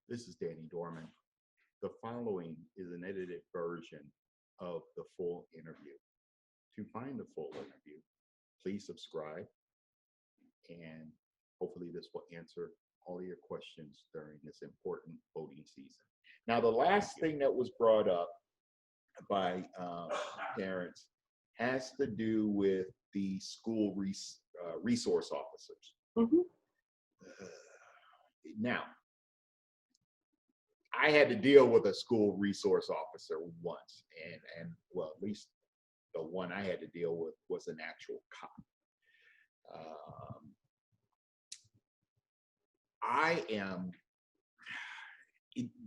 This is Danny Dorman. The following is an edited version of the full interview. To find the full interview, please subscribe, and hopefully this will answer all your questions during this important voting season. Now, the last thing that was brought up by parents has to do with the school resource officers. Mhm. Now, I had to deal with a school resource officer once, and well, at least the one I had to deal with was an actual cop.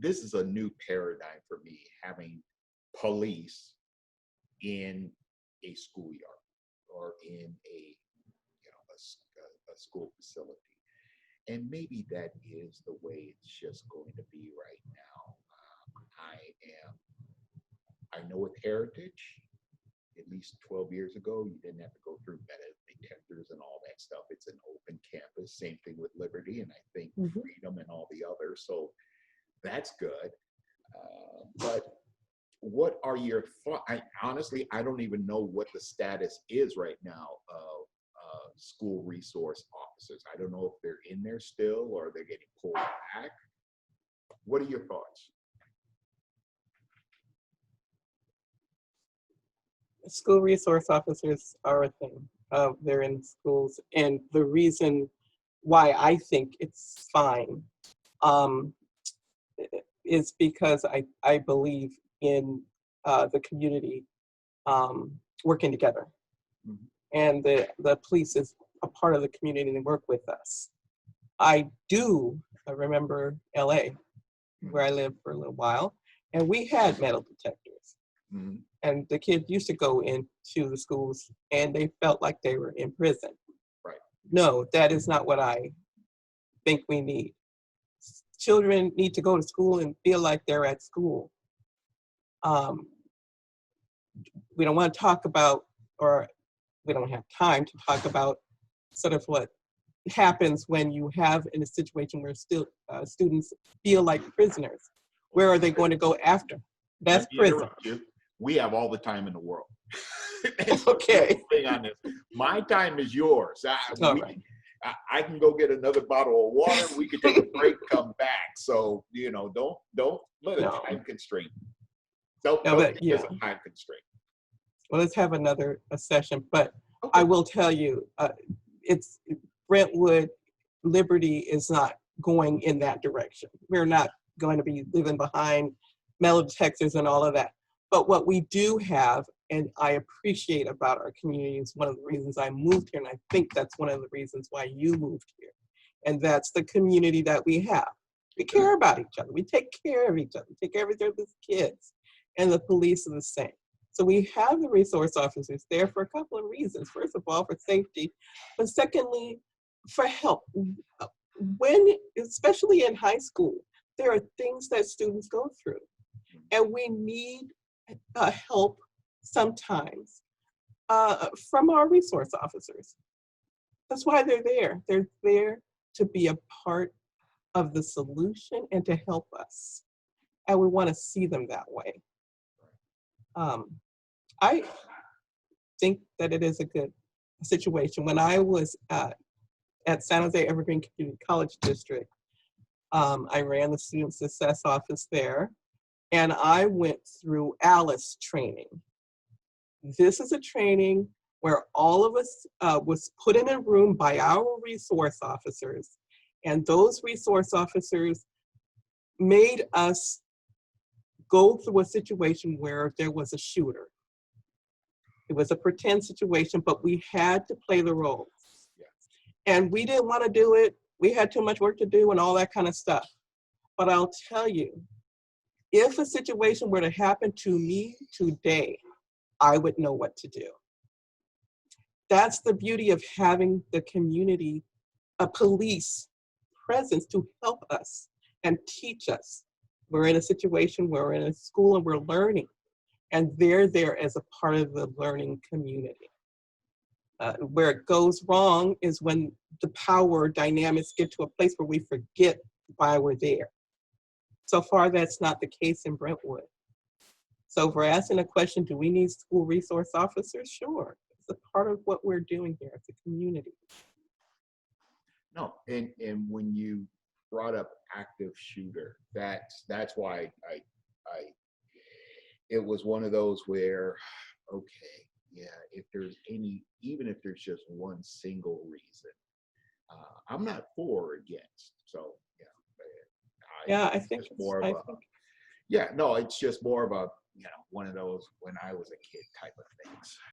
This is a new paradigm for me, having police in a schoolyard or in a school facility. And maybe that is the way it's just going to be right now. I know with Heritage, at least 12 years ago, you didn't have to go through metal detectors and all that stuff. It's an open campus. Same thing with Liberty, and I think Freedom and all the others. So that's good. But what are your thoughts? Honestly, I don't even know what the status is right now of school resource officers. I don't know if they're in there still or they're getting pulled back. What are your thoughts? School resource officers are a thing. They're in schools. And the reason why I think it's fine is because I believe in the community working together. Mm-hmm. And the police is a part of the community and work with us. I remember LA, where I lived for a little while, and we had metal detectors. Mm-hmm. And the kids used to go into the schools and they felt like they were in prison. Right. No, that is not what I think we need. Children need to go to school and feel like they're at school. We don't want to talk about, or we don't have time to talk about sort of what happens when you have in a situation where students feel like prisoners. Where are they going to go after? That's prison. We have all the time in the world. Okay. On this. My time is yours. I can go get another bottle of water. We could take a break, come back. So, don't let a time constraint. Don't use a time constraint. Well, let's have another session. But okay. I will tell you, it's Brentwood Liberty is not going in that direction. We're not going to be living behind metal detectors and all of that. But what we do have, and I appreciate about our community, is one of the reasons I moved here, and I think that's one of the reasons why you moved here. And that's the community that we have. We care about each other. We take care of each other. We take care of each other's kids. And the police are the same. So we have the resource officers there for a couple of reasons. First of all, for safety, but secondly, for help. Especially in high school, there are things that students go through. And we need help sometimes from our resource officers. That's why they're there. They're there to be a part of the solution and to help us. And we want to see them that way. I think that it is a good situation. When I was at San Jose Evergreen Community College District, I ran the student success office there. And I went through ALICE training. This is a training where all of us was put in a room by our resource officers. And those resource officers made us go through a situation where there was a shooter. It was a pretend situation, but we had to play the roles. And we didn't want to do it. We had too much work to do and all that kind of stuff. But I'll tell you, if a situation were to happen to me today, I would know what to do. That's the beauty of having the community, a police presence to help us and teach us. We're in a situation where we're in a school and we're learning, and they're there as a part of the learning community. Where it goes wrong is when the power dynamics get to a place where we forget why we're there. So far, that's not the case in Brentwood. So if we're asking a question, do we need school resource officers? Sure. It's a part of what we're doing here as a community. No, and when you brought up active shooter, that's why I it was one of those where, okay, yeah, if there's any, even if there's just one single reason, I'm not for or against. So Yeah, I think it's it's, more of I a, think, yeah, no, it's just more of a, one of those when I was a kid type of things.